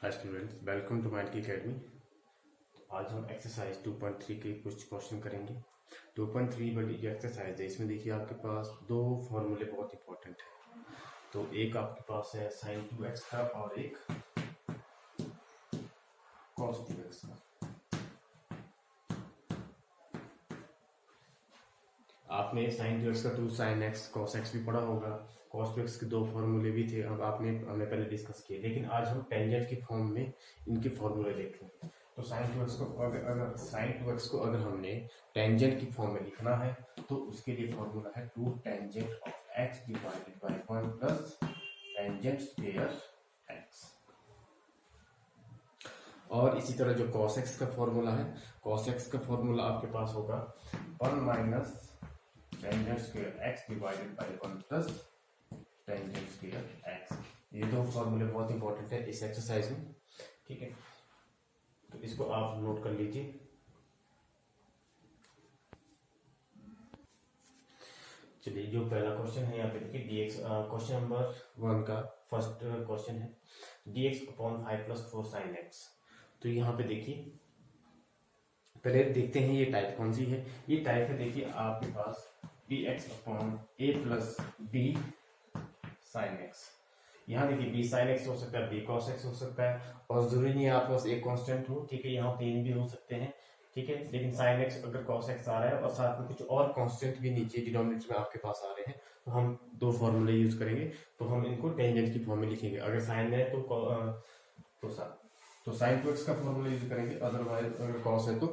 Hi students, welcome to mind की academy. आज हम एक्सरसाइज 2.3 के कुछ क्वेश्चन करेंगे। 2.3 वाली जो एक्सरसाइज है इसमें देखिए आपके पास दो फॉर्मूले बहुत इंपॉर्टेंट है। तो एक आपके पास है साइन 2x का और एक कॉस 2x का। आपने साइन 2x का two sine x cos x भी पढ़ा होगा। कॉस 2x के दो फॉर्मूले भी थे, अब हमने पहले डिस्कस किए, लेकिन आज हम टेंजेंट की फॉर्म में इनके फॉर्मूले देखेंगे। तो साइन 2x को अगर साइन 2x को अगर हमने टेंजेंट की फॉर्म में लिखना है तो उसके लिए फॉर्मूला है 2 tangent of x divided by 1 plus tangent square x। और इसी तरह जो cos x का फॉर्मूला है, cos x का फॉर्मूला आपके पास होगा 1 minus tangent square x divided by 1 plus tangent square x। ये दो फॉर्मूले बहुत इंपॉर्टेंट है इस एक्सरसाइज में, ठीक है। तो इसको आप नोट कर लीजिए। चलिए, जो पहला क्वेश्चन है यहाँ पे देखिए dx, क्वेश्चन नंबर 1 का फर्स्ट क्वेश्चन है dx upon 5 plus 4 sine x. तो यहाँ पे देखिए, पहले देखते हैं ये टाइप कौन सी है। ये टाइप है देखिए आपके पास dx upon a plus b sine x. यहाँ देखिए b साइन एक्स हो सकता है, b कॉस एक्स हो सकता है, और जरूरी नहीं है आपके पास एक कांस्टेंट हो, ठीक है। यहाँ तीन भी हो सकते हैं, ठीक है। लेकिन साइन एक्स अगर कॉस एक्स आ रहा है और साथ में कुछ और कांस्टेंट भी नीचे डिनोमिनेटर में आपके पास आ रहे हैं, तो हम दो फॉर्मूले यूज करेंगे। तो हम इनको टेंजेंट की फॉर्म में लिखेंगे। अगर साइन है तो साइन 2x का फॉर्मूला यूज करेंगे, अदरवाइज अगर कॉस है तो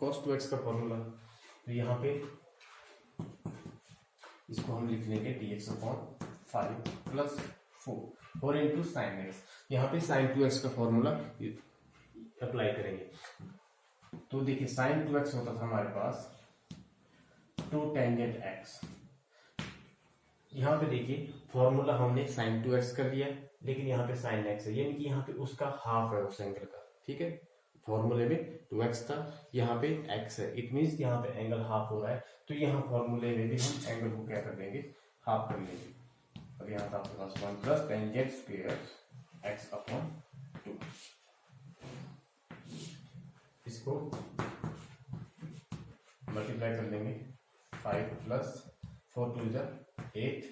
कॉस 2x का फॉर्मूला। तो यहाँ पे इसको हम लिख लेंगे dx upon 5 plus 4 into sine x. यहाँ पे साइन 2x का फॉर्मूला अप्लाई करेंगे। तो देखिए साइन 2x होता था हमारे पास 2 टेंजेंट x। यहाँ पे देखिए फॉर्मूला हमने साइन 2x कर लिया, लेकिन यहाँ पे साइन x है, यानी कि यहाँ पे उसका हाफ है उस एंगल का, ठीक है। फॉर्मूले में 2x था, यहाँ पे x है, इट मीन्स यहाँ पे एंगल हाफ हो रहा है। तो यहाँ फॉर्मूले में भी हम एंगल को क्या कर देंगे, हाफ कर लेंगे। और यहाँ पे आपके पास 1 plus tangent square x upon 2। इसको मल्टीप्लाई कर लेंगे, 5 प्लस 4 2 जा 8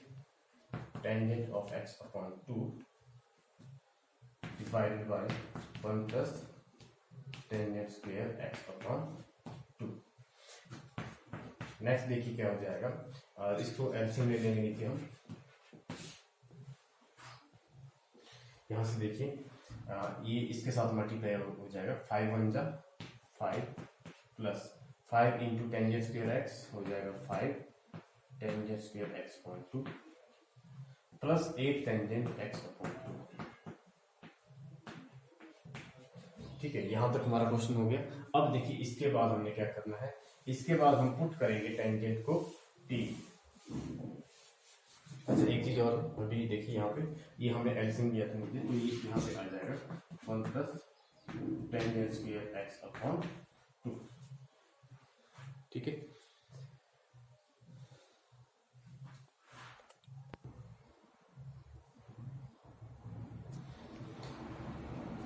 tangent of x upon 2 divided by 1 plus tangent square x upon 2। Next देखिए क्या हो जाएगा, इसको एलसीएम ले लेंगे नीचे हम। यहां से देखिए ये इसके साथ मल्टीप्लाई हो जाएगा, 5 1 जा 5 plus 5 into tangent square x हो जाएगा 5 tangent square x upon 2 plus 8 tangent x upon 2। ठीक है, यहां तक हमारा क्वेश्चन हो गया। अब देखिए इसके बाद हमने क्या करना है, इसके बाद हम पुट करेंगे टेंजेंट को t। अच्छा, एक चीज और अभी देखिए, यहाँ पे ये हमने एलसीएम लिया था मुझे, तो ये यहाँ पे आ जाएगा 1 plus tangent square x upon 2, ठीक है।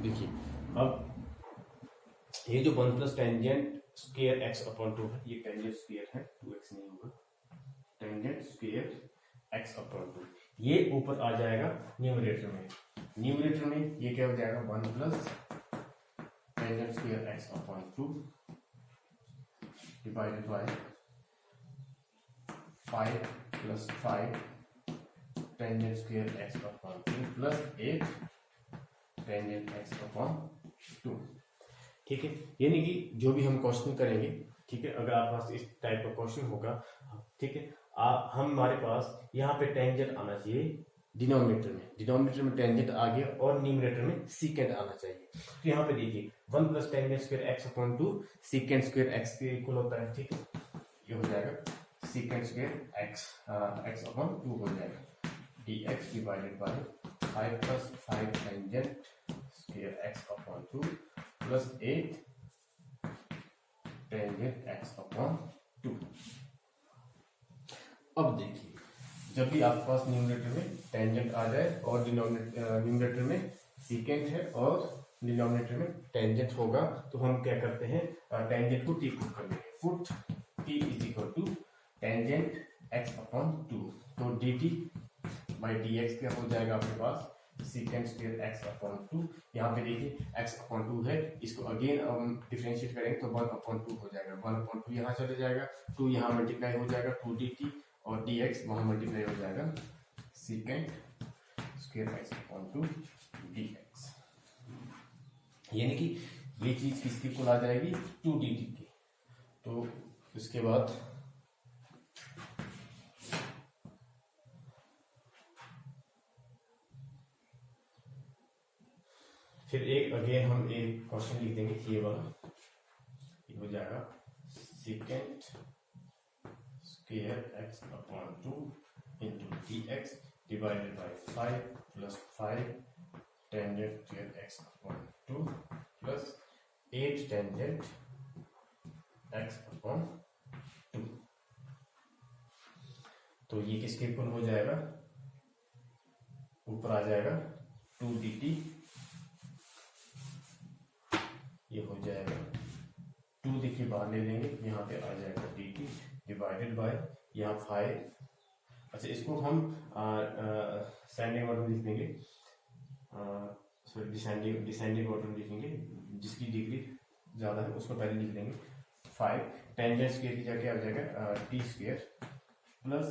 देखिए अब ये जो 1 plus tangent square x upon 2 है, ये टेंजेंट स्क्वायर है, 2x नहीं होगा, टेंजेंट स्क्वायर x अपॉन 2। ये ऊपर आ जाएगा न्यूमरेटर में। न्यूमरेटर में ये क्या हो जाएगा, 1 plus tangent square x upon 2 divided by 5 plus 5 tangent square x upon 2 plus 8 tangent x upon 2, ठीक है। यानी कि जो भी हम क्वेश्चन करेंगे, ठीक है, अगर आपके पास इस टाइप का क्वेश्चन होगा, ठीक है, हमारे पास यहाँ पे टेंजेंट आना चाहिए डिनोमिनेटर में टेंजेंट आ गया और न्यूमरेटर में सीकेंट आना चाहिए। तो यहाँ पे देखिए 1 plus tangent square x upon 2 secant square x के इक्वल होता है, ठीक है। ये हो जाएगा सीकेंट स्क्वायर x अपॉन 2 हो जाएगा dx divided by 5 plus 5 tangent square x upon 2 plus 8 tangent x upon 2। अब देखिए, जब भी आपके पास न्यूमरेटर में टेंजेंट आ जाए और न्यूमरेटर में सीकेंट है और डिनोमिनेटर में टेंजेंट होगा, तो हम क्या करते हैं टेंजेंट को टी पुट कर देंगे। Put t is equal to tangent x upon 2, तो d t by d x क्या हो जाएगा आपके पास सीकेंट स्क्वायर एक्स अपॉन 2। यहाँ पे देखिए एक्स अपॉन 2 है, इसको अगेन हम डिफरेंशिएट करेंगे तो 1 अपॉन 2 हो जाएगा, 1 अपॉन 2 यहाँ चले जाएगा, 2 यहाँ मल्टीप्लाई हो जाएगा 2 डी टी और डी एक्स वहाँ मल्टीप्लाई हो जाएगा secant square x upon 2 D x, यानी कि ये चीज किसकी कुल आ जाएगी 2 डी टी की। तो इसके बाद फिर एक अगेन हम एक क्वेश्चन लिख देंगे, ये वाला ये हो जाएगा secant square x upon 2 into D x divided by 5 plus 5 tangent square x upon 2 plus 8 tangent x upon 2। तो ये किसके इक्वल हो जाएगा, ऊपर आ जाएगा 2 डी टी, ये हो जाएगा 2 देखिए बाहर ले लेंगे, यहाँ पे आ जाएगा डी टी डिवाइडेड बाय यहाँ 5। अच्छा इसको हम सेंडिंग ऑर्डर लिख देंगे, सॉरी डिसेंडिंग ऑर्डर में लिखेंगे, जिसकी डिग्री ज़्यादा है उसको पहले लिख देंगे। 5 टेंजेंट स्क्वायर की जगह आ जाएगा T square plus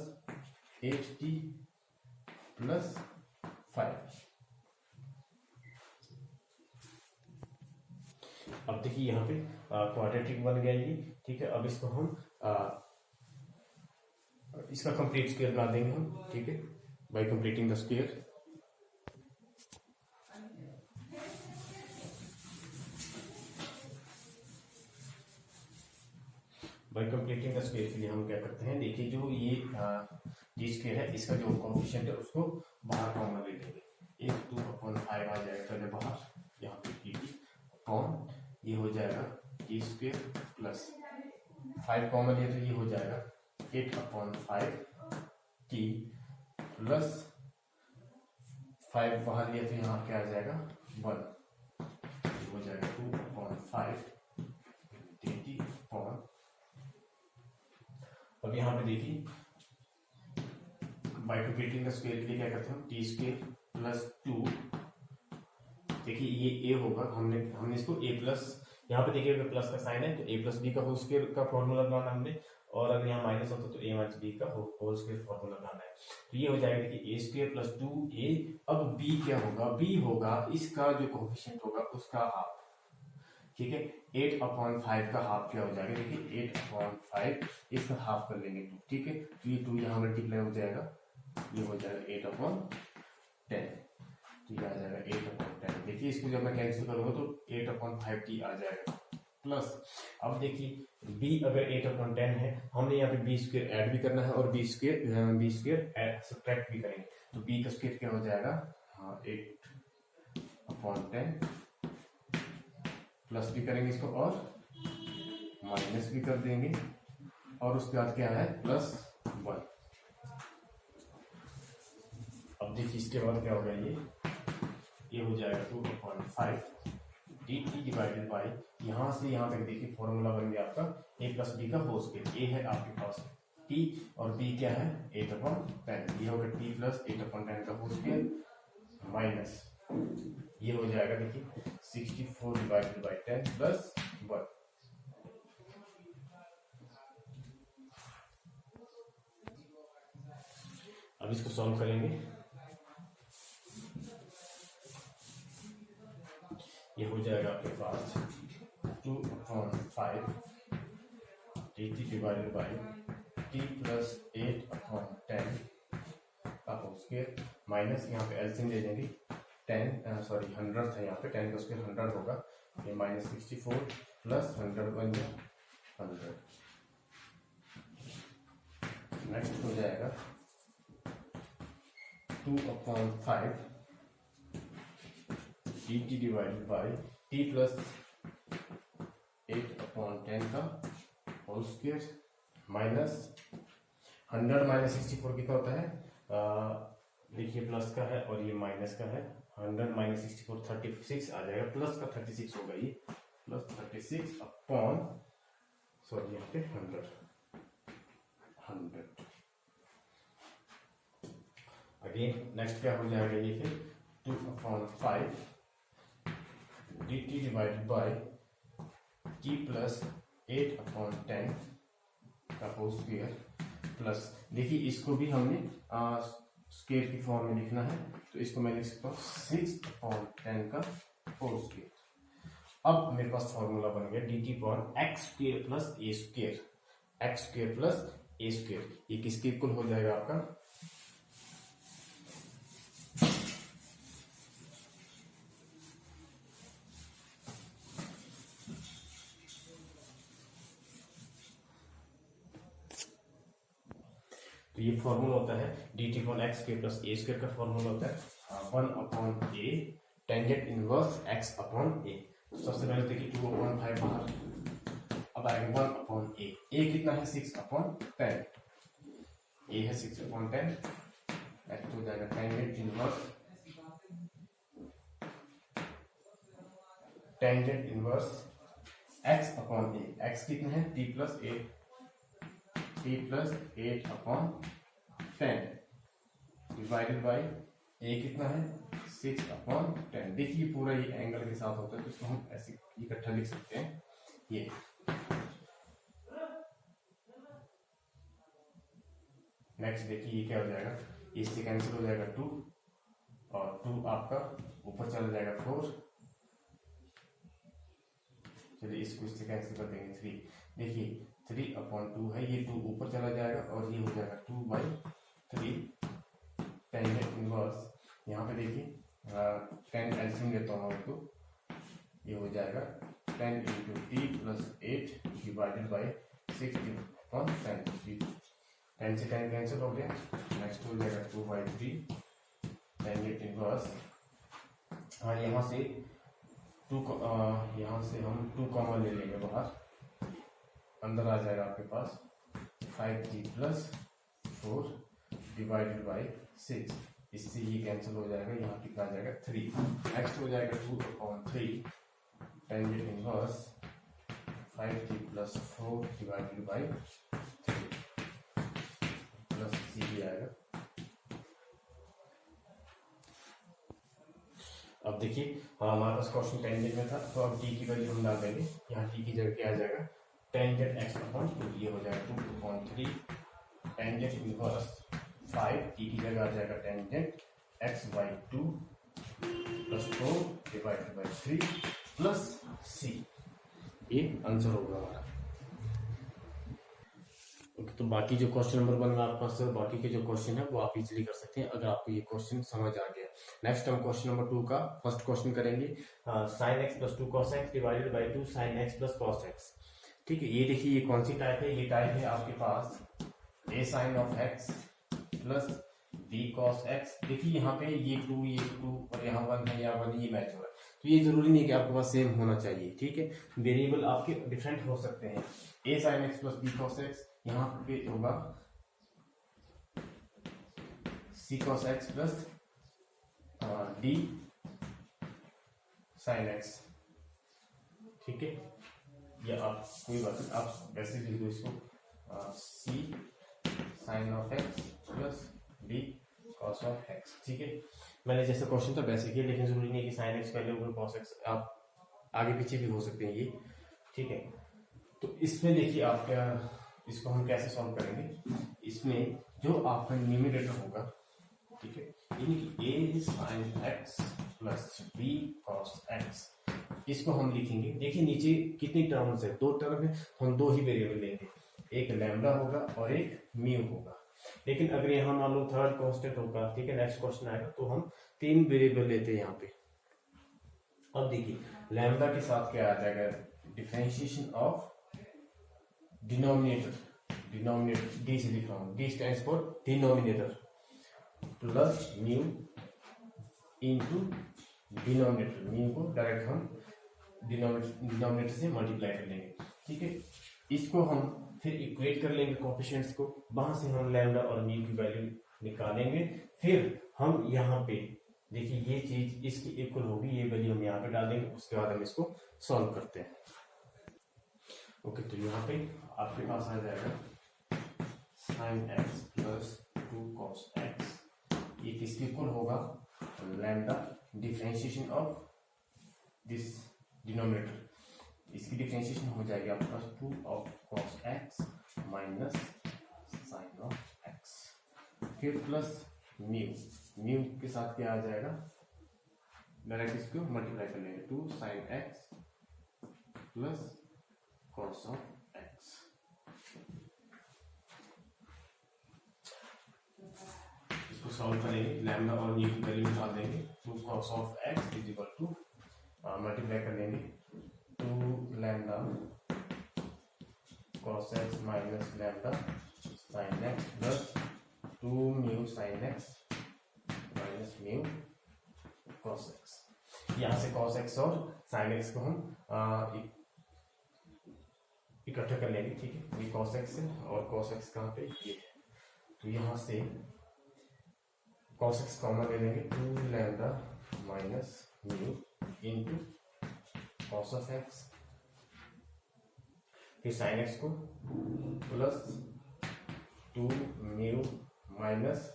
8t plus 5। अब देखिए यहाँ पे क्वाड्रेटिक बन गया ये, ठीक है। अब इसको हम इसका कंप्लीट स्क्वायर बना देंगे हम, ठीक है, bye completing the square. Bye completing the square के लिए हम क्या करते हैं, देखिए जो ये जी स्क्वायर है इसका जो कोएफिशिएंट है उसको बाहर कॉमन ले लेंगे, 1/2/5 आ जाएगा पहले बाहर, यहाँ पे टी अपॉन ये हो जाएगा टी स्क्वायर प्लस 5 कॉमन लिया तो ये हो जाएगा 8/5 टी प्लस 5 बाहर लिया तो यहाँ क्या आ जाएगा 1, ये हो जाएगा 2/5 टी टी अपॉन। अब यहाँ पे देखिए बाय कंप्लीटिंग द स्क्वायर के लिए क्या करते हैं हम, टी स्क्वायर प्लस 2, देखिए ये a होगा, हमने इसको a प्लस, यहाँ पे देखिए अगर प्लस का साइन है तो a प्लस बी का होल स्क्वायर का फॉर्मूला बनाना हमने, और अगर यहाँ माइनस होता तो a माइनस बी का होल स्क्वायर फॉर्मूला बनाना है। तो ये हो जाएगा देखिए a स्क्वायर प्लस 2a। अब b क्या होगा, b होगा इसका जो कोएफिशिएंट होगा उसका हाफ, ठीक है। 8/5 का हाफ क्या हो जाएगा, देखिए 8/5 इसका हाफ कर लेंगे 2, ठीक है। तो ये 2 यहाँ मल्टीप्लाई हो जाएगा, ये हो जाएगा 8/10, तो ये आ जाएगा 8/10। देखिए इसको जब मैं कैंसिल करूंगा तो 8/5t आ जाएगा प्लस। अब देखिए b अगर 8/10 है, हमने यहाँ पे b स्क्वायर ऐड भी करना है और b स्क्वायर सब्ट्रैक्ट भी करेंगे, तो b का स्क्वायर क्या हो जाएगा, हाँ 8/10 प्लस भी करेंगे इसको और माइनस भी कर देंगे, और उसके बाद क्या है प्लस 1। अब देखिए इसके बाद क्या होगा, ये हो जाएगा 2/5 डी टी डिवाइडेड बाई, यहाँ से यहाँ तक देखिए फॉर्मूला बन गया आपका a प्लस बी का होल स्क्वायर। a है आपके पास t और b क्या है 8/10, ये होगा t प्लस 8/10 का होल स्क्वायर माइनस ये हो जाएगा देखिए 64 डिवाइडेड बाई 10 प्लस 1। अब इसको सॉल्व करेंगे, ये हो जाएगा आपके पास 2/5 T T divided by T plus 8/10 का होल स्क्वायर माइनस यहाँ पे एलसीएम ले लेंगे 100 था, यहाँ पे 10 का स्क्वायर 100 होगा, ये माइनस 64 प्लस 100 बन गया 100। नेक्स्ट हो जाएगा 2/5 T T divided by T plus 8/10 का होल स्क्वायर माइनस 100 माइनस 64 कितना होता है, देखिए प्लस का है और ये माइनस का है 100 माइनस 64 36 आ जाएगा, प्लस का 36 होगा ये, प्लस 36 अपॉन सॉरी यहाँ पे 100 अगेन नेक्स्ट क्या हो जाएगा ये फिर 2/5 dt divided by t plus 8/10 का होल स्क्वायर प्लस, देखिए इसको भी हमने स्क्वायर की फॉर्म में लिखना है, तो इसको मैं लिख सकता हूँ 6/10 का होल स्क्वायर। अब मेरे पास फॉर्मूला बन गया dt upon x square plus a square, x square plus a square, ये किसके इक्वल हो जाएगा आपका, तो ये फॉर्मूला होता है dt upon x square plus a square का फॉर्मूला होता है 1/a tangent inverse x upon a। सबसे पहले देखिए 2/5 बाहर, अब आएगा 1/a, a कितना है 6/10, a है 6/10, नेक्स्ट हो जाएगा tangent inverse x upon a, x कितना है t plus 8/10 divided by a कितना है 6/10। देखिए पूरा ये एंगल के साथ होता है, तो इसको हम ऐसे इकट्ठा लिख सकते हैं ये। नेक्स्ट देखिए ये क्या हो जाएगा, इससे कैंसिल हो जाएगा 2 और 2 आपका ऊपर चला जाएगा 4, चलिए इसको इससे कैंसिल कर देंगे 3। देखिए 3/2 है, ये 2 ऊपर चला जाएगा और ये हो जाएगा 2/3 टेंजेंट इनवर्स, यहाँ पे देखिए 10 एल्सियम लेता हूँ तो ये हो जाएगा 10 × t प्लस 8 डिवाइडेड बाई 6/10, 10 से 10 कैंसिल हो गया, नेक्स्ट हो जाएगा 2/3 टेंजेंट इनवर्स, हाँ यहाँ से 2 यहाँ से हम 2 कॉमन ले लेंगे बाहर, अंदर आ जाएगा आपके पास 5t प्लस 4 डिवाइडेड बाई 6, इससे ये कैंसिल हो जाएगा, यहाँ कितना आ जाएगा 3। नेक्स्ट हो जाएगा 2/3 tangent inverse 5t plus 4 divided by 3 plus c भी आएगा। अब देखिए हाँ हमारे पास क्वेश्चन टेंजेंट में था, तो अब t की वैल्यू हम डाल देंगे, यहाँ t की जगह क्या आ जाएगा टेंजेंट x/2, ये हो जाएगा 2/3 टेंजेंट इनवर्स 5, t की जगह आ जाएगा tangent x/2 plus 4 divided by 3 plus c, ये आंसर होगा हमारा। तो बाकी जो क्वेश्चन नंबर 1 में आपके पास बाकी के जो क्वेश्चन है वो आप इजीली कर सकते हैं अगर आपको ये क्वेश्चन समझ आ गया। नेक्स्ट हम क्वेश्चन नंबर 2 का फर्स्ट क्वेश्चन करेंगे, sin x plus 2 cos x divided by 2 sin x plus cos x। ठीक है, ये देखिए ये कौन सी टाइप है, ये टाइप है आपके पास a sin of x plus b cos x। देखिए यहाँ पे ये 2 और यहाँ 1 है, यहाँ 1 ये मैच हो रहा है, तो ये जरूरी नहीं कि आपके पास सेम होना चाहिए। ठीक है, वेरिएबल आपके डिफरेंट हो सकते हैं। a sin x plus b cos x, यहाँ पे होगा c cos x plus d sin x। ठीक है, या आप कोई बात नहीं, आप वैसे लिख दो इसको c sin of x plus d cos of x। ठीक है, मैंने जैसे क्वेश्चन था वैसे किया, लेकिन जरूरी नहीं है कि sin x पहले होगा cos x, आप आगे पीछे भी हो सकते हैं ये। ठीक है, तो इसमें देखिए आप क्या, इसको हम कैसे सॉल्व करेंगे, इसमें जो आपका न्यूमरेटर होगा, ठीक है, यानी कि a sin x plus b cos x, इसको हम लिखेंगे। देखिए नीचे कितनी टर्म्स है, 2 टर्म है, हम 2 ही वेरिएबल लेंगे, एक लैम्डा होगा और एक म्यू होगा। लेकिन अगर यहाँ मान लो थर्ड कांस्टेंट होगा, ठीक है, नेक्स्ट क्वेश्चन आएगा तो हम 3 वेरिएबल लेते हैं यहाँ पे। अब देखिए लैम्डा के साथ क्या आ जाएगा, डिफरेंशिएशन ऑफ डिनोमिनेटर डी से लिख रहा हूँ, D stands for denominator plus mu into denominator, mu को डायरेक्ट हम डिनोमिनेटर से मल्टीप्लाई कर लेंगे। ठीक है, इसको हम फिर इक्वेट कर लेंगे कोएफिशिएंट्स को, वहां से हम लैम्डा और म्यू की वैल्यू निकालेंगे, फिर हम यहाँ पे देखिए ये चीज इसकी इक्वल होगी, ये वैल्यू हम यहाँ पे डाल देंगे, उसके बाद हम इसको सॉल्व करते हैं। ओके, तो यहाँ पे आपके पास आ जाएगा sine x plus 2 cos x, ये किसके इक्वल होगा, lambda differentiation of this denominator, इसकी डिफरेंशिएशन हो जाएगी आपके पास 2 of cos x minus sine of x, फिर प्लस म्यू, म्यू के साथ क्या आ जाएगा, डायरेक्ट इसको मल्टीप्लाई कर लेंगे, 2 sign x plus cos of x. इसको सॉल्व करेंगे, लैम्डा और म्यू की वैल्यू निकाल देंगे, 2 cos of x is equal to multiply कर लेंगे 2 lambda cos x minus lambda sign x plus 2 mu sine x minus mu cos x. यहाँ से कॉस एक्स और साइन एक्स को हम इकट्ठा कर लेंगे, ठीक है, ये कॉस एक्स है और कॉस एक्स कहाँ पे ये है, तो यहाँ से कॉस एक्स कॉमन ले लेंगे, 2 lambda minus mu into cos of x, फिर साइन एक्स को plus 2 mu minus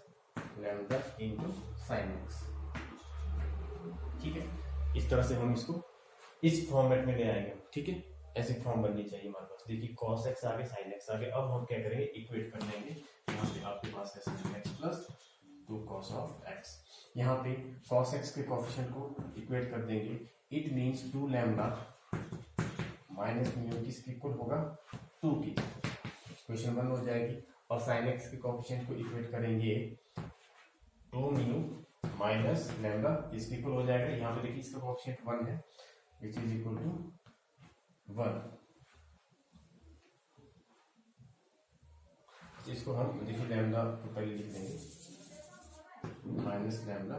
lambda into sine x, ठीक है। इस तरह से हम इसको इस फॉर्मेट में ले आएंगे, ठीक है, ऐसे फॉर्म बननी चाहिए हमारे पास। देखिए cos x आगे sin x आगे, अब हम क्या करेंगे, इक्वेट कर लेंगे, यहाँ पे आपके पास है sin x plus 2 cos of x, यहाँ पे cos x के कोफिशिएंट को इक्वेट कर देंगे, it means 2 lambda minus mu किसकी इक्वल होगा, 2 की, इक्वेशन 1 हो जाएगी, और sin x के कोफिशिएंट को इक्वेट करेंगे 2 म्यू माइनस लैम्डा इसकी इक्वल हो जाएगा, यहाँ पे देखिए इसका कोफिशिएंट 1 है, विच इज इक्वल टू 1, इसको हम देखिए लैम्डा को पहले लिख देंगे माइनस लैम्डा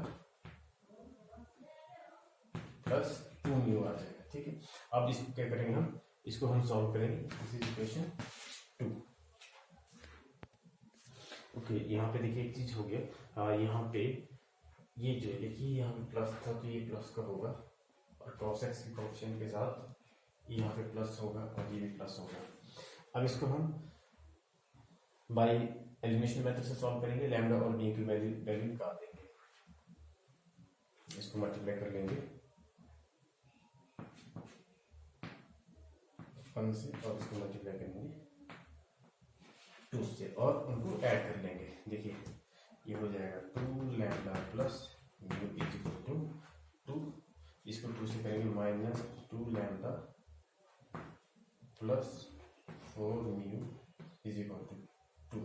प्लस 2 म्यू आ जाएगा, ठीक है। अब इसको क्या करेंगे, हम इसको हम सॉल्व करेंगे, दिस इज इक्वेशन 2। ओके, यहाँ पे देखिए एक चीज हो गया, यहाँ पे ये जो देखिए यहाँ पे प्लस था तो ये प्लस का होगा, और cos x के कोएफिशिएंट के साथ यहाँ पे प्लस होगा और ये भी प्लस होगा। अब इसको हम बाय एलिमिनेशन मेथड से सॉल्व करेंगे, लैम्डा और म्यू की वैल्यू निकाल देंगे, इसको मल्टीप्लाई कर लेंगे 1 से और इसको मल्टीप्लाई करेंगे 2 से और उनको ऐड कर लेंगे। देखिए ये हो जाएगा 2 lambda plus mu is equal to 2, इसको 2 से करेंगे minus 2 lambda plus 4 mu is equal to 2।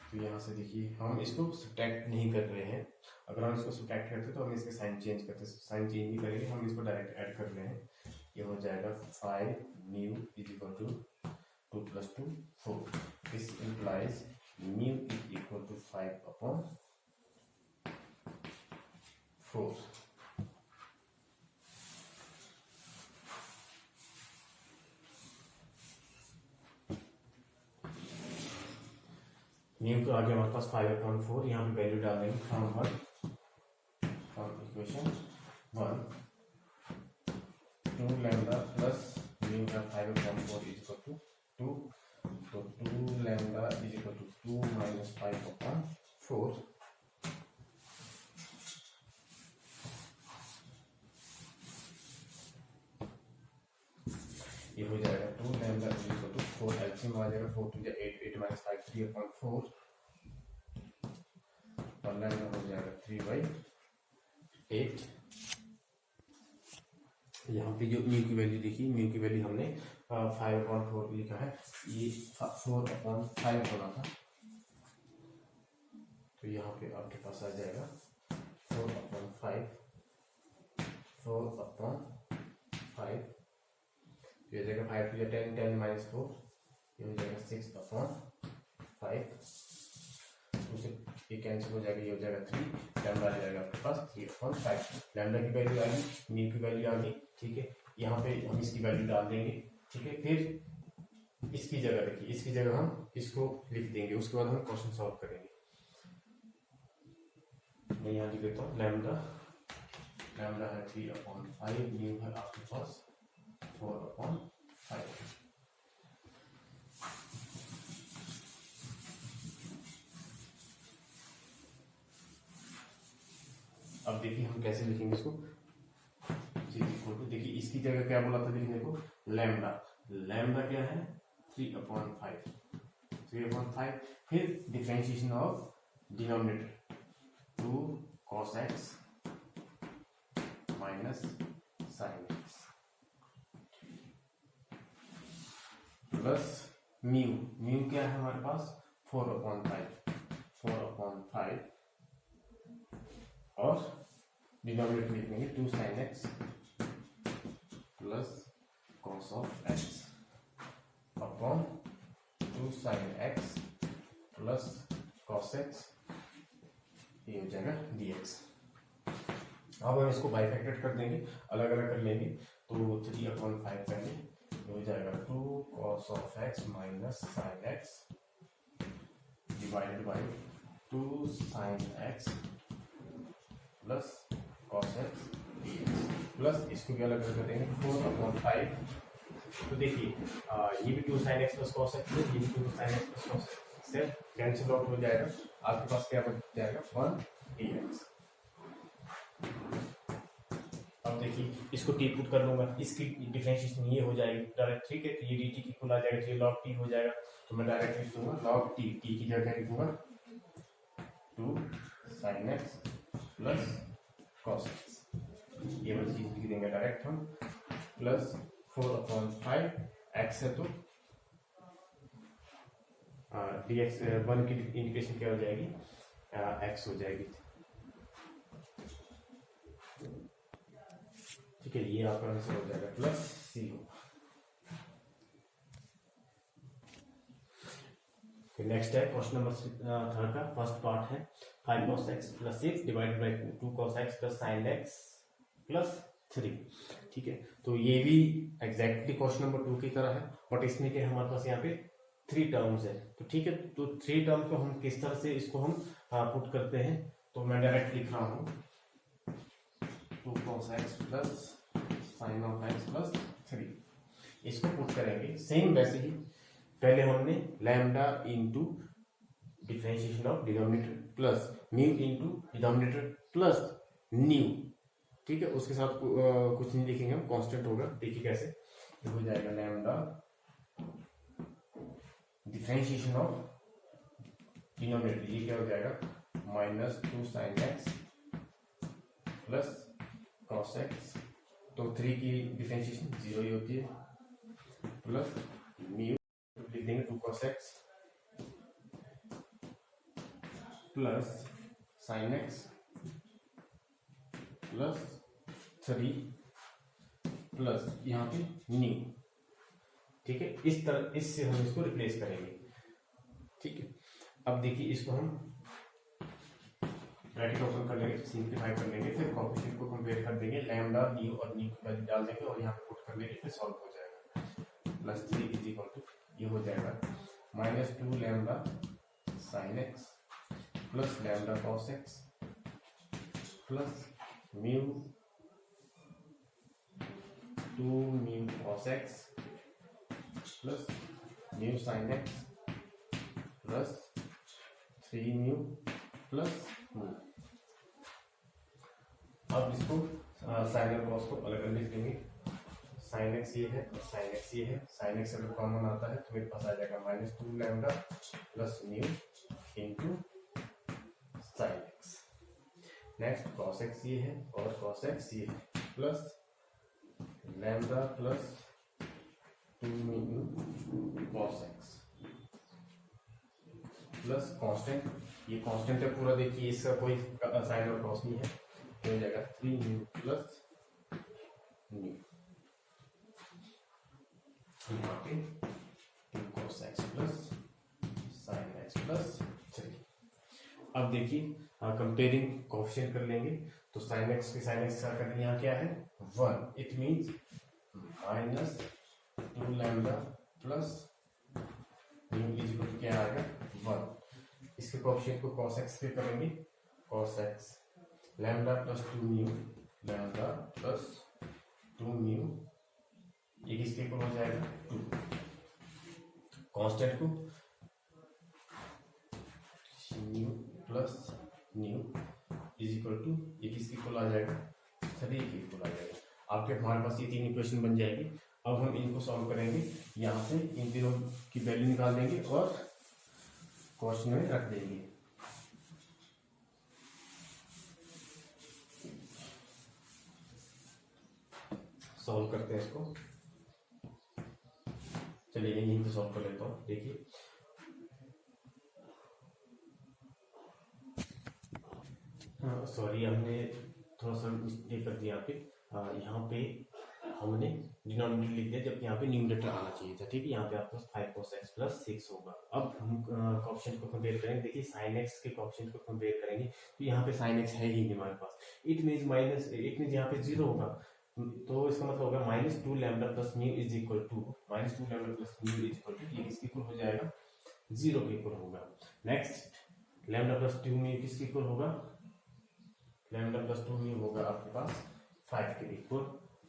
तो यहाँ से देखिए हम इसको सब्ट्रैक्ट नहीं कर रहे हैं, अगर हम इसको सब्ट्रैक्ट करते तो हम इसके साइन चेंज करते, साइन चेंज नहीं करेंगे, हम इसको डायरेक्ट ऐड कर रहे हैं। ये हो जाएगा 5 mu is equal to 2 plus 2 4, this implies mu is equal to 5 upon 4। Mu के आगे हमारे पास 5/4, यहाँ पे वैल्यू डाल देंगे from equation 1, 2 lambda plus mu का 5/4 इज इक्वल टू 2, तो 2 lambda is equal to 2 minus 5/4, ये हो जाएगा 2 lambda is equal to 4, LCM आ जाएगा 4 2 8, 8 माइनस 5 3/4, और लैम्डा हो जाएगा 3/8। यहाँ पे जो म्यू की वैल्यू देखिए, म्यू की वैल्यू हमने 5/4 लिखा है, ये 4/5 होना था, तो यहाँ पे आपके पास आ जाएगा 4/5, 4/5, ये हो जाएगा 5 to 10, 10 minus 4, ये हो जाएगा 6/5, उसे ये कैंसिल हो जाएगा, ये हो जाएगा 3, लैम्डा आ जाएगा आपके पास 3/5, लैम्डा की वैल्यू आ गई, म्यू की वैल्यू आ गई, ठीक है। यहाँ पे हम इसकी वैल्यू डाल देंगे, ठीक है, फिर इसकी जगह देखिए, इसकी जगह हम इसको लिख देंगे, उसके बाद हम क्वेश्चन सॉल्व करेंगे। मैं यहाँ लिख देता हूँ लैम्डा है 3/5, न्यू है आपके पास 4/5। अब देखिए हम कैसे लिखेंगे इसको। देखिए इसकी जगह क्या बोला था लिखने को, लैम्डा क्या है 3/5, फिर differentiation of denominator 2 cos x minus sign x plus mu क्या है हमारे पास 4/5 और डिनोमिनेटर लिख देंगे 2 sin x plus cos of x upon 2 sin x plus cos x, ये हो जाएगा dx। अब हम इसको बाइफैक्टेड कर देंगे, अलग अलग कर लेंगे, तो 3/5 पहले हो जाएगा 2 cos of x minus sin x divided by 2 sin x plus cos x dx plus इसको भी अलग कर देंगे 4/5। तो देखिए ये भी 2 sin x plus cos x है, ये भी 2 sin x plus cos x से कैंसिल आउट हो जाएगा, आपके पास क्या बच जाएगा 1 dx। अब देखिए इसको टी पुट कर लूंगा, इसकी डिफरेंशिएशन ये हो जाएगी डायरेक्ट, ठीक है। तो ये dt की खुला जाएगा, तो ये log t हो जाएगा, तो मैं डायरेक्ट लिख दूंगा log t की जगह लिखूंगा 2 sin x plus cos x, ये वाली चीज लिख देंगे डायरेक्ट हम, प्लस 4/5 x है तो dx 1 की इंडिकेशन क्या हो जाएगी x हो जाएगी, ठीक है। ये आपका आंसर हो जाएगा प्लस सी होगा। नेक्स्ट है क्वेश्चन नंबर 3 का फर्स्ट पार्ट है 5 cos x plus 6 divided by 2 cos x plus sin x plus 3, ठीक है। तो ये भी एग्जैक्टली क्वेश्चन नंबर 2 की तरह है, बट इसमें क्या हमारे पास यहाँ पे 3 टर्म्स है, तो ठीक है। तो 3 टर्म को हम किस तरह से इसको हम पुट करते हैं, तो मैं डायरेक्ट लिख रहा हूँ 2 cos x plus sin of x plus 3, इसको पुट करेंगे सेम वैसे ही। पहले हमने lambda into differentiation of denominator plus mu into denominator plus new, ठीक है। उसके साथ कुछ नहीं लिखेंगे हम, कांस्टेंट होगा। देखिए कैसे, तो हो जाएगा लैम्डा डिफरेंशिएशन ऑफ डिनोमिनेटर, ये क्या हो जाएगा minus 2 sin x plus cos x, तो 3 की डिफरेंशिएशन 0 ही होती है, प्लस म्यू लिख देंगे 2 cos x plus sin x plus 3 plus यहाँ पे न्यू, ठीक है। इस तरह इससे हम इसको रिप्लेस करेंगे, ठीक है। अब देखिए इसको हम ब्रैकेट ओपन कर लेंगे, सिंप्लीफाई कर लेंगे, फिर कोएफिशिएंट को कंपेयर कर देंगे, लैम्डा न्यू और न्यू की वैल्यू डाल देंगे और यहाँ पे पुट कर लेंगे, फिर सॉल्व हो जाएगा। प्लस 3 इज इक्वल टू ये हो जाएगा minus 2 lambda sin x plus lambda cos x plus mu 2 mu cos x plus mu sin x plus 3 mu plus mu. अब इसको साइन और कॉस को अलग अलग लिख देंगे, साइन एक्स ये है और साइन एक्स ये है, साइन एक्स अगर कॉमन आता है तो मेरे पास आ जाएगा minus 2 lambda plus mu into sine x. Next cos x ये है और कॉस एक्स ये है, plus lambda plus 2 mu cos x plus constant, ये कांस्टेंट है पूरा, देखिए इसका कोई साइन और कॉस नहीं है, तो हो जाएगा 3 म्यू प्लस म्यू, यहाँ पे 2 cos x plus sin x plus 3। अब देखिए कंपेयरिंग कोएफिशिएंट कर लेंगे, तो sin x के sin x का करके यहाँ क्या है 1, it means minus 2 lambda plus mu is equal to क्या आएगा 1। इसके कोएफिशिएंट को cos x पे करेंगे, cos x lambda plus 2 mu, lambda plus 2 mu ये किसके इक्वल हो जाएगा 2। कांस्टेंट को mu plus mu is equal to ये किसके इक्वल आ जाएगा 3 के इक्वल आ जाएगा। आपके हमारे पास ये 3 इक्वेशन बन जाएगी। अब हम इनको सॉल्व करेंगे, यहाँ से इन तीनों की वैल्यू निकाल देंगे और क्वेश्चन में रख देंगे। सॉल्व करते हैं इसको। चलिए यहीं पे सॉल्व कर लेता हूँ। देखिए सॉरी हमने थोड़ा सा मिस्टेक कर दिया यहाँ पे हमने डिनोमिनेटर लिख दिया जबकि यहाँ पे न्यूमरेटर आना चाहिए था। ठीक है, यहाँ पे आपके पास 5 cos x प्लस 6 होगा। अब हम कोएफिशिएंट को कंपेयर करेंगे। देखिए sin x के कोएफिशिएंट को कंपेयर करेंगे तो यहाँ पे sin x है ही नहीं हमारे पास। इट मीन्स यहाँ पे 0 होगा, तो इसका मतलब होगा -2 lambda plus mu is equal to -2 lambda plus mu is equal to ये किसके इक्वल हो जाएगा 0 के इक्वल होगा। नेक्स्ट लैम्डा प्लस 2 म्यू किसके इक्वल होगा, लैम्डा प्लस 2 म्यू होगा आपके पास 5 के इक्वल,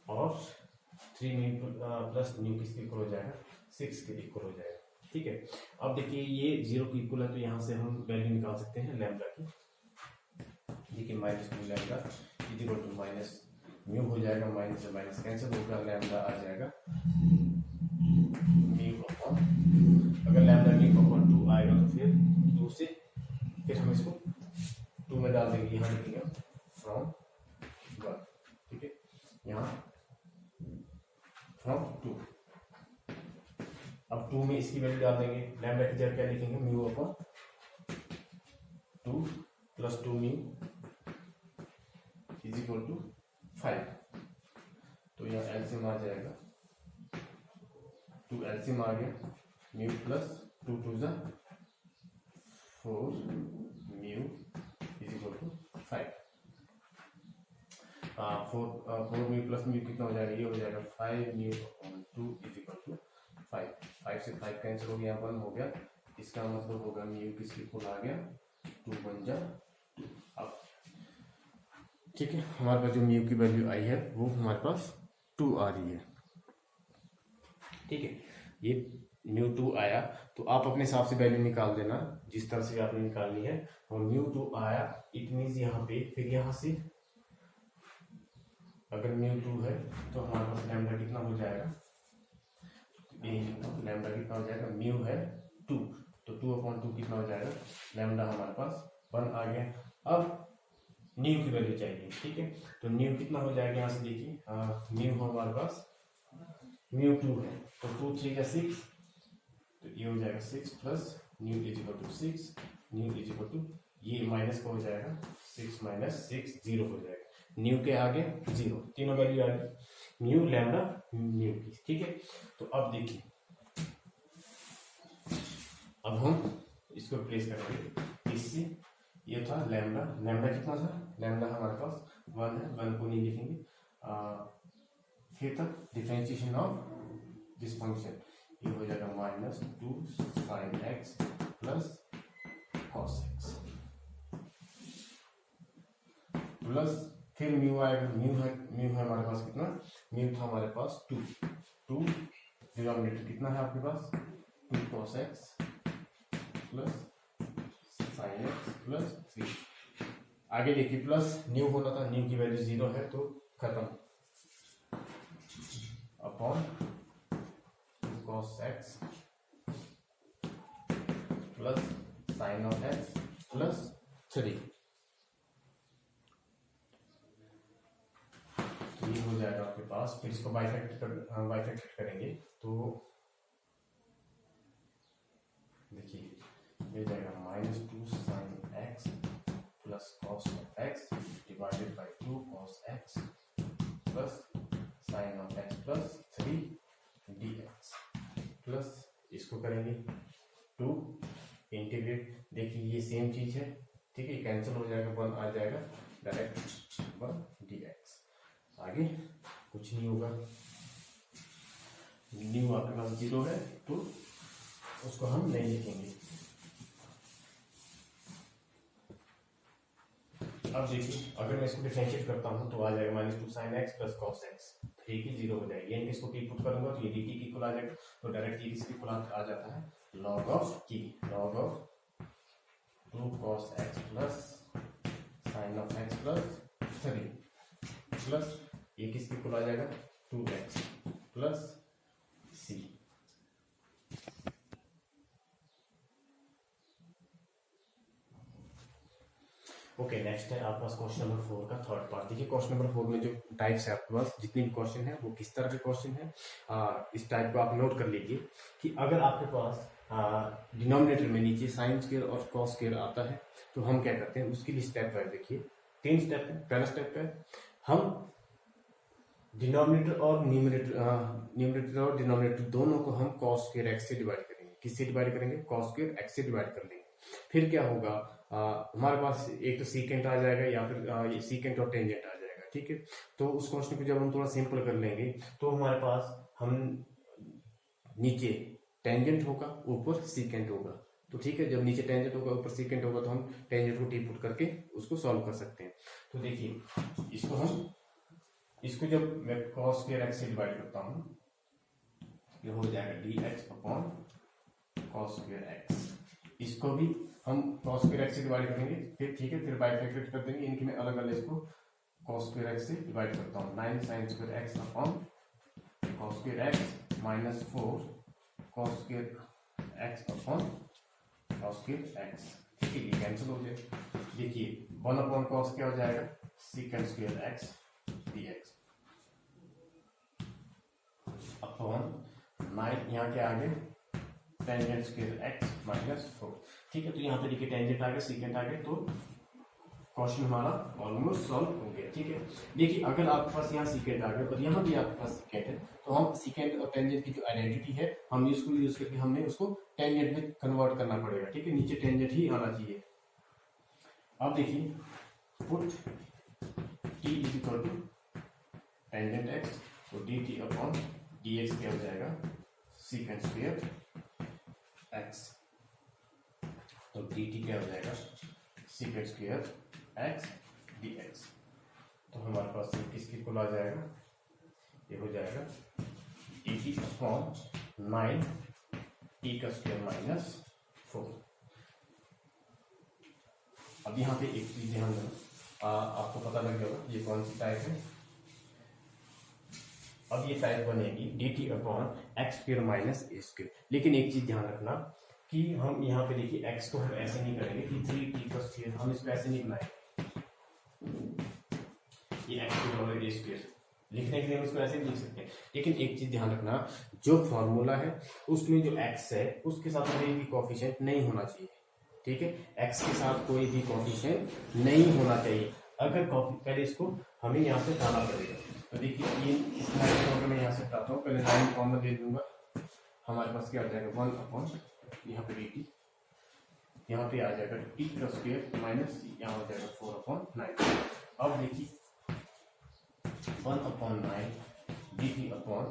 और 3 म्यू प्लस म्यू किसके इक्वल हो जाएगा 6 के इक्वल हो जाएगा। ठीक है, अब देखिए ये 0 के इक्वल है तो यहाँ से हम वैल्यू निकाल सकते हैं लैम्डा की। देखिए -2 lambda is equal to minus mu हो जाएगा, माइनस से माइनस कैंसिल होगा, लैम्डा आ जाएगा म्यू अपॉन, अगर लैम्डा म्यू अपॉन 2 आएगा तो फिर 2 से फिर हम इसको 2 में डाल देंगे, यहाँ लिखेंगे फ्रॉम 1। ठीक है, यहाँ फ्रॉम 2। अब 2 में इसकी वैल्यू डाल देंगे, लैम्डा की जगह क्या लिखेंगे mu upon 2 plus 2 mu is equal to 5। तो यहाँ एलसीएम आ जाएगा 2 एलसीएम आ गया, म्यू प्लस 2 2 जा 4 mu is equal to 5। 4 mu plus mu कितना हो जाएगा, ये हो जाएगा 5 mu upon 2 is equal to 5। 5 से 5 कैंसिल हो गया, 1 हो गया, इसका मतलब होगा म्यू किसके इक्वल आ गया 2 बन जा 2। अब ठीक है, हमारे पास जो म्यू की वैल्यू आई है वो हमारे पास 2 आ रही है। ठीक है, ये म्यू 2 आया तो आप अपने हिसाब से वैल्यू निकाल देना जिस तरह से आपने निकालनी है। और म्यू 2 आया इट मीन्स यहाँ पे फिर यहाँ से अगर म्यू 2 है तो हमारे पास लैम्डा कितना हो जाएगा, लैम्डा कितना हो जाएगा, म्यू है 2 तो 2/2 कितना हो जाएगा, लैम्डा हमारे पास 1 आ गया। अब न्यू की वैल्यू चाहिए। ठीक है, तो न्यू कितना हो जाएगा, यहाँ से देखिए न्यू हमारे पास म्यू 2 है तो 2 3 या 6 तो ये हो जाएगा 6 plus mu is equal to 6, mu is equal to ये माइनस का हो जाएगा 6 माइनस 6 0 हो जाएगा, न्यू के आगे 0, तीनों वैल्यू आ गई म्यू लैम्डा न्यू की। ठीक है, तो अब देखिए अब हम इसको रिप्लेस करेंगे इससे। ये था लैम्डा, लैम्डा कितना था, लैम्डा हमारे पास 1 है, 1 को नहीं लिखेंगे। फिर तक डिफरेंशिएशन ऑफ दिस फंक्शन ये हो जाएगा -2 sin x plus cos x plus फिर म्यू आएगा, म्यू है हमारे पास कितना, म्यू था हमारे पास 2 डिनोमिनेटर कितना है आपके पास 2 cos x plus sin x plus 3। आगे देखिए प्लस न्यू होना था, न्यू की वैल्यू 0 है तो खत्म, upon 2 cos x plus sin of x plus 3। तो ये हो जाएगा आपके पास। फिर इसको बाइफैक्ट करेंगे तो देखिए ये जाएगा -2 sin x plus cos of x divided by 2 cos x plus sin of x plus 3 dx plus इसको करेंगे 2 इंटीग्रेट। देखिए ये सेम चीज है, ठीक है, कैंसिल हो जाएगा, 1 आ जाएगा, डायरेक्ट 1 dx। आगे कुछ नहीं होगा, न्यू आपके पास 0 है तो उसको हम नहीं लिखेंगे। अब देखिए अगर मैं इसको डिफरेंशिएट करता हूँ तो आ जाएगा -2 sin x plus cos x, 3 की 0 हो जाएगी, यानी कि इसको टी पुट करूंगा तो ये dt की इक्वल आ जाएगा, तो डायरेक्ट ये किसके इक्वल आ जाता है, log of 2 cos x plus sin of x plus 3 plus ये किसके इक्वल आ जाएगा 2x plus c। Okay, next है आपके पास क्वेश्चन नंबर 4 का थर्ड पार्ट। देखिए क्वेश्चन नंबर 4 में जो टाइप्स है आपके पास जितने भी क्वेश्चन है वो किस तरह के क्वेश्चन है, इस टाइप को आप नोट कर लीजिए कि अगर आपके पास डिनोमिनेटर में नीचे साइन स्क्वायर और कॉस स्क्वायर आता है तो हम क्या करते हैं, उसके लिए स्टेप है। देखिए 3 स्टेप है। पहला स्टेप है हम डिनोमिनेटर और न्यूमरेटर और डिनोमिनेटर दोनों को हम कॉस स्क्वायर एक्स से डिवाइड करेंगे। किससे डिवाइड करेंगे, कॉस स्क्वायर एक्स से डिवाइड कर लेंगे। फिर क्या होगा, हमारे पास एक तो सीकेंट आ जाएगा या फिर सीकेंट और टेंजेंट आ जाएगा। ठीक है, तो उस क्वेश्चन को जब हम थोड़ा सिंपल कर लेंगे तो हमारे पास हम नीचे टेंजेंट होगा ऊपर सीकेंट होगा। तो ठीक है, जब नीचे टेंजेंट होगा ऊपर सीकेंट होगा तो हम टेंजेंट को टी पुट करके उसको सॉल्व कर सकते हैं। तो देखिए इसको जब मैं cos स्क्वायर x से डिवाइड करता हूँ ये हो जाएगा dx upon cos square x। इसको भी हम cos स्क्वायर x से डिवाइड करेंगे, फिर ठीक है, फिर बाइफैक्टरेट कर देंगे, इनकी मैं अलग अलग इसको cos स्क्वायर x से डिवाइड करता हूँ। 9 sin square x upon cos square x minus 4 cos square x upon cos square x। ठीक है, ये कैंसिल हो जाएगा। देखिए 1 अपॉन cos क्या हो जाएगा, secant square x dx upon 9 यहाँ क्या आ गया टेंजेंट स्क्वायर x माइनस 4। ठीक है, तो यहाँ पे देखिए टेंजेंट आ गया सीकेंट आ गया, तो क्वेश्चन हमारा ऑलमोस्ट सॉल्व हो गया। ठीक है, देखिए अगर आपके पास यहाँ सीकेंट आ गया और यहाँ भी आपके पास सीकेंट है तो हम सीकेंट और टेंजेंट की जो आइडेंटिटी है हम इसको यूज करके हमने उसको टेंजेंट में कन्वर्ट करना पड़ेगा। ठीक है, नीचे टेंजेंट ही आना चाहिए। अब देखिए put t is equal to tangent x, तो dt अपॉन dx क्या हो जाएगा सीकेंट स्क्वायर x, तो dt क्या हो जाएगा सीकेंट स्क्वायर x dx। तो हमारे पास किसकी इक्वल आ जाएगा, ये हो जाएगा dt अपॉन 9 t का स्क्वायर माइनस 4। अब यहाँ पे एक चीज ध्यान देना, आपको पता लग जाएगा ये कौन सी टाइप है। अब ये टाइप बनेगी dt upon x square minus a square. लेकिन एक चीज ध्यान रखना कि हम यहाँ पे देखिए x को हम ऐसे नहीं करेंगे कि 3t का स्क्वायर, हम इसको ऐसे नहीं बनाएंगे। ये एक्स स्क्वायर और ए स्क्वायर लिखने के लिए हम इसको ऐसे नहीं लिख सकते। लेकिन एक चीज ध्यान रखना, जो फॉर्मूला है उसमें जो x है उसके साथ कोई भी कोएफिशिएंट नहीं होना चाहिए। ठीक है, x के साथ कोई भी कोएफिशिएंट नहीं होना चाहिए। अगर पहले इसको हमें यहाँ से डालना पड़ेगा। तो देखिए ये इस लाइन को अगर मैं यहाँ से हटाता हूँ, पहले लाइन कॉमन दे दूंगा, हमारे पास क्या आ जाएगा 1 अपॉन यहाँ पे dt, यहाँ पे आ जाएगा t का स्क्वायर माइनस यहाँ हो जाएगा 4 अपॉन 9। अब देखिए 1 upon 9 dt upon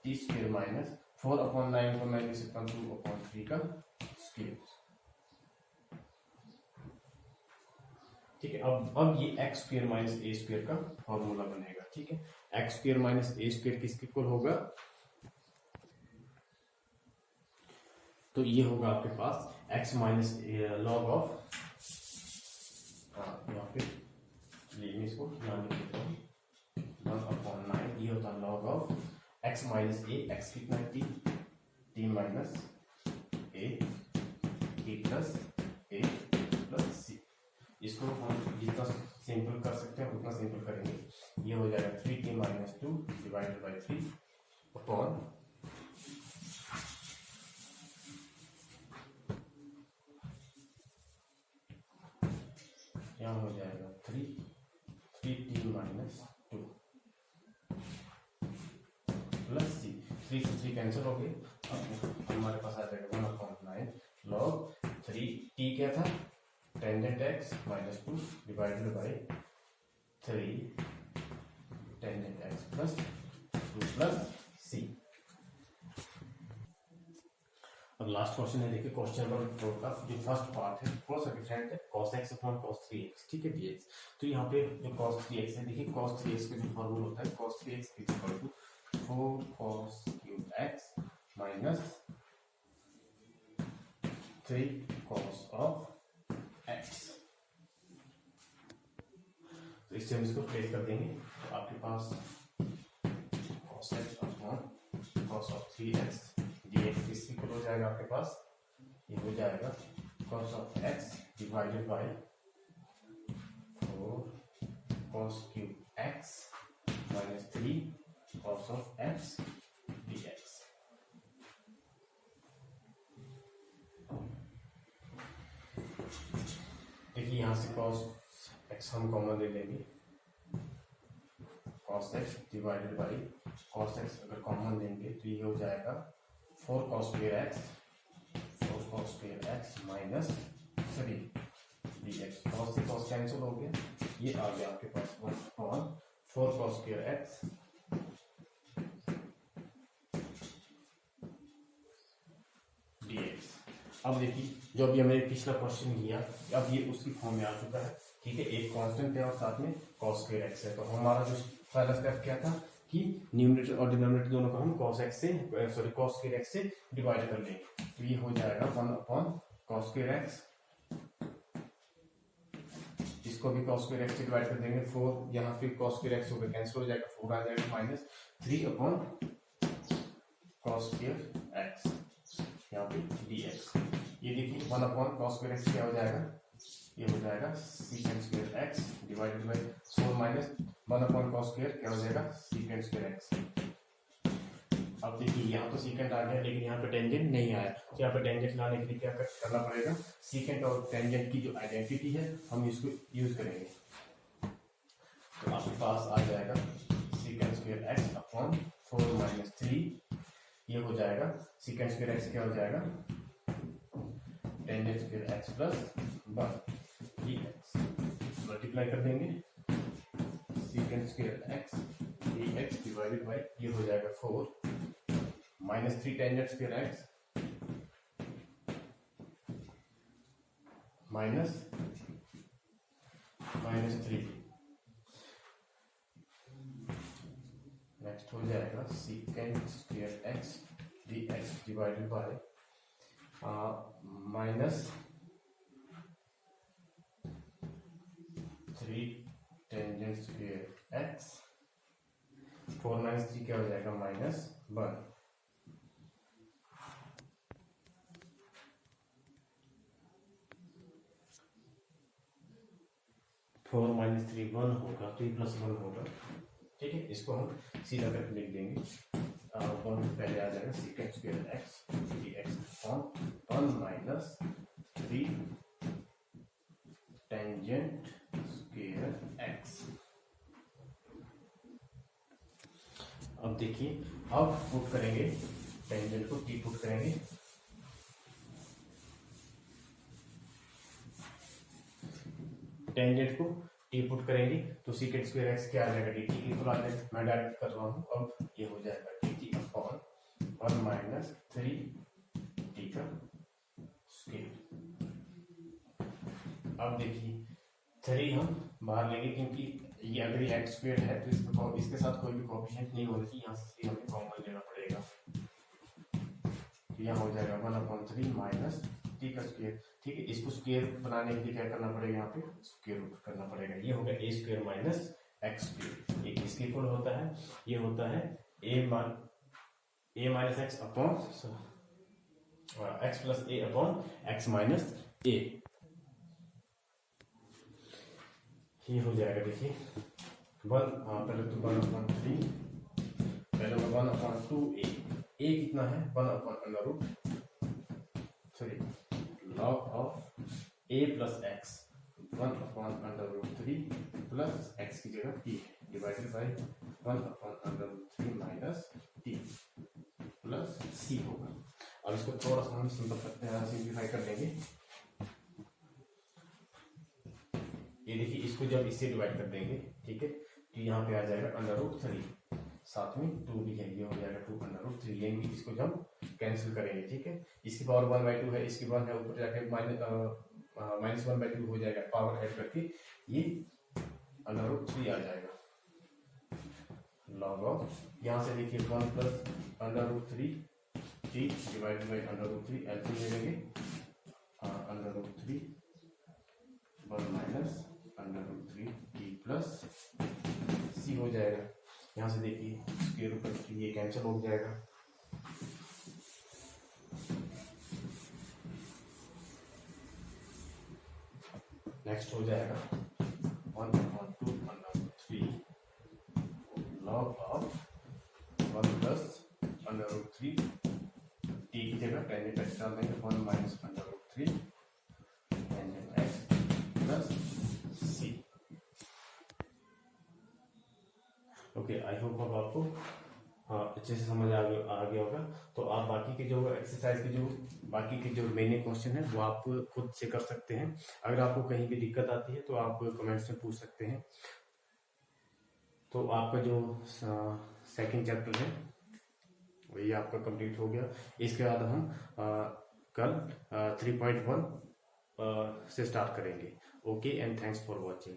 t square minus 4 upon 9 को मैं लिख सकता हूँ 2 अपॉन 3 का स्क्वायर। ठीक है, अब ये x square minus a square का फॉर्मूला बनेगा। ठीक है, x square minus a square किसके इक्वल होगा, तो ये होगा आपके पास x माइनस लॉग ऑफ, यहाँ पे इसको यहाँ लिख देता हूँ 1 अपॉन 9, ये होता है log of x minus A, x कितना है t माइनस ए t प्लस ए प्लस सी। इसको हम जितना सिंपल कर सकते हैं उतना सिंपल करेंगे। ये हो जाएगा 3t minus 2 divided by 3 upon यहाँ हो जाएगा 3t माइनस 2 प्लस सी। 3 से 3 कैंसिल हो गए, अब हमारे पास आ जाएगा 1 अपॉन 9 लॉग 3t क्या था tangent x minus 2 divided by 3 tangent x plus 2 plus C. अब लास्ट क्वेश्चन है, देखिए क्वेश्चन नंबर 4 का जो फर्स्ट पार्ट है थोड़ा सा डिफरेंट है, cos x upon cos 3x, ठीक है dx। तो यहाँ पे जो cos 3x है, देखिए cos 3x का जो फॉर्मूला होता है cos 3x is equal to 4 cos cube x minus 3 cos of x। तो इससे हम इसको प्लेस कर देंगे, तो आपके पास cos x upon cos of 3x dx किस इक्वल हो जाएगा आपके पास, ये हो जाएगा cos of x divided by 4 cos cube x minus 3 cos of x dx। देखिए यहां से cos x हम कॉमन ले लेंगे, cos x divided by cos x अगर कॉमन लेंगे तो ये हो जाएगा 4 cos square x minus 3 dx। cos से cos कैंसिल हो गया, ये आ गया आपके पास 4 cos स्क्वायर x dx। अब देखिए जो अभी हमने पिछला क्वेश्चन किया, अब ये उसकी फॉर्म में आ चुका है, ठीक है। एक कांस्टेंट है और साथ में cos स्क्वायर x है। तो हमारा जो पहला स्टेप क्या था कि न्यूमरेटर और डिनोमिनेटर दोनों को हम cos स्क्वायर x से डिवाइड कर लेंगे। तो ये हो जाएगा 1 अपॉन cos स्क्वायर x, इसको भी cos स्क्वायर x से डिवाइड कर देंगे। 4 यहाँ पे cos स्क्वायर x होकर कैंसिल हो जाएगा, 4 आ जाएगा minus 3 upon cos square x यहाँ पे dx। ये देखिए 1 अपॉन cos स्क्वायर x क्या हो जाएगा, ये हो जाएगा secant square x divided by 4 minus 1 upon cos square क्या हो जाएगा secant स्क्वायर x। अब देखिए यहाँ तो secant आ गया, लेकिन यहाँ पे टेंजेंट नहीं आया, तो यहाँ पे टेंजेंट लाने के लिए क्या करना पड़ेगा, secant और टेंजेंट की जो आइडेंटिटी है हम इसको यूज करेंगे। तो आपके पास आ जाएगा secant square x upon 4 minus 3, ये हो जाएगा secant स्क्वायर x क्या हो जाएगा tangent square x plus 1 dx। Multiply कर देंगे secant square x dx divided by ये हो जाएगा 4 minus 3 tangent square x minus 3। Next हो जाएगा secant square x dx divided by minus 3 tangent square x, 4 minus 3 क्या हो जाएगा माइनस 1। फोर माइनस 3 1 होगा, 3 प्लस 1 होगा, ठीक है। इसको हम सीधा करके लिख देंगे, 1 पहले आ जाएगा secant square x dx upon 1 minus 3 tangent square x। अब देखिए अब पुट करेंगे टेंजेंट को, टी पुट करेंगे, टेंजेंट को टी पुट करेंगे तो secant स्क्वायर x क्या आ जाएगा dt की, तो मैं डायरेक्ट कर रहा हूँ। अब ये हो जाएगा dt अपॉन 1 माइनस 3 टी का स्क्वायर। अब देखिए 3 हम बाहर लेंगे, क्योंकि ये अगर ये एक्स स्क्वायर है तो इसके साथ कोई भी कोएफिशिएंट नहीं होना चाहिए, यहाँ से हमें कॉमन लेना पड़ेगा। तो यहाँ हो जाएगा 1 अपॉन 3 माइनस टी का स्क्वायर, ठीक है। इसको स्क्वायर बनाने के लिए क्या करना पड़ेगा, यहाँ पे स्क्वायर रूट करना पड़ेगा। ये होगा a square minus x square, ये किसके इक्वल होता है, ये होता है a minus x upon x plus a upon x minus a. ये हो जाएगा देखिए 1 पहले तो 1 अपॉन 3, पहले 1 अपॉन 2a, a कितना है 1 upon under root 3 log of a plus x 1 upon under root 3 plus x की जगह t divided by 1 upon under root 3 minus t plus c होगा। अब इसको थोड़ा सा हम सिंप्लीफाई कर लेंगे। ये देखिए इसको जब इससे डिवाइड कर देंगे, ठीक है, तो यहाँ पे आ जाएगा अंडर रूट 3, साथ में 2 भी है, ये हो जाएगा 2 अंडर रूट 3, ये भी इसको हम कैंसिल करेंगे, ठीक है। इसकी पावर 1/2 है, इसकी 1 है, ऊपर जाके माइनस 1/2 हो जाएगा, पावर ऐड करके ये अंडर रूट 3 आ जाएगा। लॉग ऑफ, यहाँ से देखिए 1 plus under root 3 t divided by under root 3, LCM ले लेंगे, under root 3 1 minus under root 3 t plus c हो जाएगा। यहाँ से देखिए स्क्वायर रूट ऑफ 3 ये कैंसिल हो जाएगा। नेक्स्ट हो जाएगा 1/2 under root 3 log of 1 plus under root 3 t की जगह टेंजेंट x डाल देंगे, 1 minus under root 3 tangent x plus c। Okay, I hope अब आपको अच्छे से समझ आ गया होगा। तो आप बाकी के जो एक्सरसाइज के जो बाकी के जो मेन क्वेश्चन है वो आप खुद से कर सकते हैं। अगर आपको कहीं भी दिक्कत आती है तो आप कमेंट्स में पूछ सकते हैं। तो आपका जो सेकंड चैप्टर है वही आपका कंप्लीट हो गया। इसके बाद हम कल 3.1 से स्टार्ट करेंगे। Okay and thanks for watching.